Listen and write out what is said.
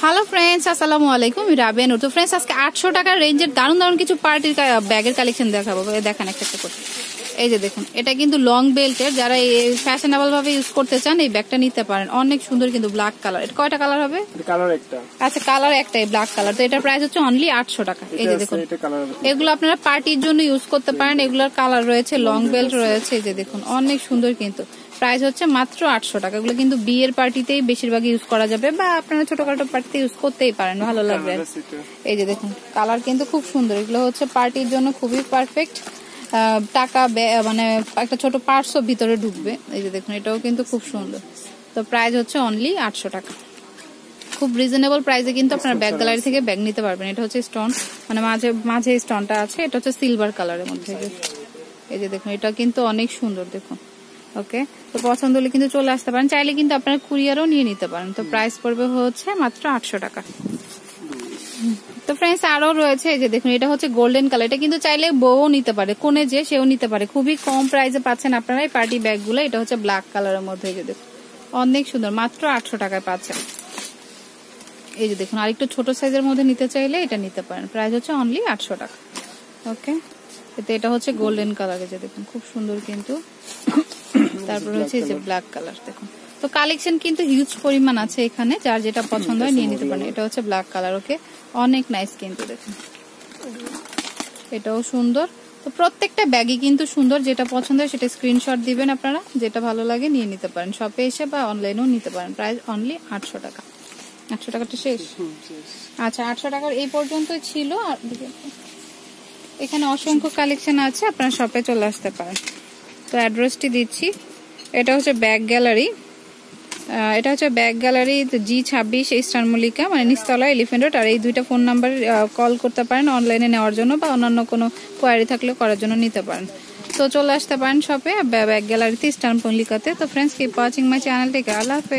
Hello friends, আসসালামু আলাইকুম। রাবিয়া নূর। তো ফ্রেন্ডস, আজকে 800 টাকার রেঞ্জের দারুণ দারুণ কিছু পার্টির ব্যাগের কালেকশন দেখাবো। দেখেন একটা একটা করে। এই যে দেখুন, এটা কিন্তু লং বেল্টের, যারা ফ্যাশনেবল ভাবে ইউজ করতে চান এই ব্যাগটা নিতে পারেন। অনেক সুন্দর কিন্তু ব্ল্যাক কালার। এটা কয়টা কালার হবে? কালার একটা। আচ্ছা, কালার একটাই, ব্ল্যাক কালার। তো এটার প্রাইস হচ্ছে অনলি 800 টাকা। এই যে দেখুন, এগুলো আপনারা পার্টির জন্য ইউজ করতে পারেন। এগুলোর কালার রয়েছে, লং বেল্ট রয়েছে। এই যে দেখুন, অনেক সুন্দর কিন্তু। প্রাইস হচ্ছে মাত্র 800 টাকা। এগুলো কিন্তু বিয়ের পার্টিতেই বেশিরভাগ ইউজ করা যাবে, বা আপনারা ছোটখাটো পার্টিতে ইউজ করতেই পারেন, ভালো লাগবে। এই যে দেখুন, কালার কিন্তু খুব সুন্দর। এগুলো হচ্ছে পার্টির জন্য খুবই পারফেক্ট। টাকা মানে একটা ছোট পার্সও ভিতরে ঢুকবে। এই যে দেখুন, এটাও কিন্তু খুব সুন্দর। তো প্রাইস হচ্ছে অনলি 800 টাকা। খুব রিজনেবল প্রাইসে কিন্তু আপনারা ব্যাগ গ্যালারি থেকে ব্যাগ নিতে পারবেন। এটা হচ্ছে স্টোন, মানে মাঝে মাঝে স্টোনটা আছে। এটা হচ্ছে সিলভার কালারের মধ্যে। এই যে দেখুন, এটা কিন্তু অনেক সুন্দর। দেখুন, ওকে। তো পছন্দ হলে কিন্তু চলে আসতে পারেন। চাইলে কিন্তু আপনারা কুরিয়ারও নিয়ে নিতে পারেন। তো প্রাইস পড়বে হচ্ছে মাত্র 800 টাকা। তো ফ্রেন্ডস, আরো রয়েছে। এই যে দেখুন, এটা হচ্ছে গোল্ডেন কালার। এটা কিন্তু চাইলে বউও নিতে পারে, কোনে যে সেও নিতে পারে। খুবই কম প্রাইসে পাচ্ছেন আপনারা এই পার্টি ব্যাগ গুলো। এটা হচ্ছে ব্ল্যাক কালারের মধ্যে। এই যে দেখুন, অনেক সুন্দর, মাত্র 800 টাকায় পাচ্ছেন। এই যে দেখুন, আরেকটু ছোট সাইজের মধ্যে নিতে চাইলে এটা নিতে পারেন। প্রাইস হচ্ছে অনলি 800 টাকা। ওকে। এতে এটা হচ্ছে গোল্ডেন কালার। এই যে দেখুন, খুব সুন্দর কিন্তু। তারপর হচ্ছে এই যে ব্ল্যাক কালার। দেখুন, তো কালেকশন কিন্তু হিউজ পরিমাণ আছে এখানে। যার যেটা পছন্দ হয় নিয়ে নিতে পারেন। এটা হচ্ছে ব্ল্যাক কালার। ওকে, অনেক নাইস কিন্তু। দেখুন, এটাও সুন্দর। তো প্রত্যেকটা ব্যাগই কিন্তু সুন্দর। যেটা পছন্দ হয় সেটা স্ক্রিনশট দিবেন আপনারা। যেটা ভালো লাগে নিয়ে নিতে পারেন, শপে এসে বা অনলাইনেও নিতে পারেন। প্রাইস অনলি 800 টাকা। 800 টাকাটা শেষ? আচ্ছা, 800 টাকার এই পর্যন্তই ছিল। আর এখানে অসংখ্য কালেকশন আছে, আপনারা শপে চলে আসতে পারেন। তো অ্যাড্রেসটি দিচ্ছি। এটা হচ্ছে ব্যাগ গ্যালারি। এটা হচ্ছে bag gallery G26 eastern Mallika, মানে নিচতলা, এলিফ্যান্ট রোড। আর এই দুইটা ফোন নাম্বার কল করতে পারেন অনলাইনে নেওয়ার জন্য, বা অন্যান্য কোনো কোয়ারি থাকলে করার জন্য নিতে পারেন। তো চলে আসতে পারেন শপে, ব্যাগ গ্যালারিতে, ইস্টার্ন মল্লিকাতে। তো friends, keep watching my channel থেকে। আল্লাহ হাফেজ।